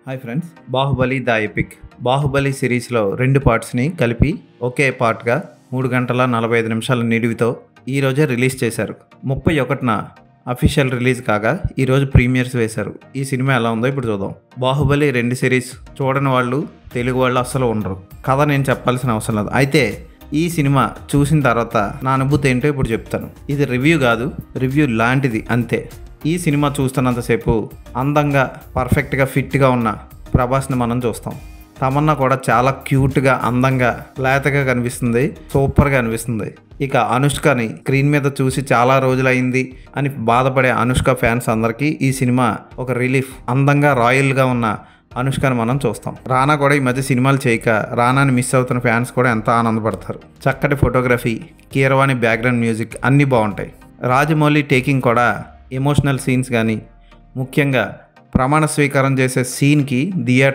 Hi friends, Baahubali the epic Baahubali సిరీస్లో 2 పార్ట్స్ని కలిపి ఒకే పార్ట్గా 3 గంటల 45 నిమిషాల నిడివితో ఈరోజే రిలీజ్ చేశారు. 31న అఫీషియల్ రిలీజ్ కాగా ఈరోజు ప్రీమియర్స్ వేశారు. ఈ సినిమా ఎలా ఉందో ఇప్పుడు చూద్దాం. బాహుబలి 2 సిరీస్ చూడని వాళ్ళు, తెలుగు వాళ్ళు అస్సలు ఉండరు. కథ నేను చెప్పాల్సిన అవసరం లేదు. అయితే ఈ సినిమా చూసిన తర్వాత నా అనుభూతి ఏంటో ఇప్పుడు చెప్తాను. ఇది రివ్యూ కాదు, రివ్యూ లాంటిది అంతే. ఈ సినిమా చూస్తున్నంతసేపు అందంగా, పర్ఫెక్ట్గా ఫిట్గా ఉన్న ప్రభాస్ని మనం చూస్తాం. తమన్నా కూడా చాలా క్యూట్గా, అందంగా, లేతగా కనిపిస్తుంది, సూపర్గా అనిపిస్తుంది. ఇక అనుష్కని స్క్రీన్ మీద చూసి చాలా రోజులైంది అని బాధపడే అనుష్క ఫ్యాన్స్ అందరికీ ఈ సినిమా ఒక రిలీఫ్. అందంగా, రాయల్గా ఉన్న అనుష్కని మనం చూస్తాం. రానా కూడా ఈ మధ్య సినిమాలు చేయక రానాని మిస్ అవుతున్న ఫ్యాన్స్ కూడా ఎంత ఆనందపడతారు. చక్కటి ఫోటోగ్రఫీ, కీరవాణి బ్యాక్గ్రౌండ్ మ్యూజిక్ అన్నీ బాగుంటాయి. రాజమౌళి టేకింగ్ కూడా, ఎమోషనల్ సీన్స్ కానీ, ముఖ్యంగా ప్రమాణ స్వీకారం చేసే సీన్కి థియేటర్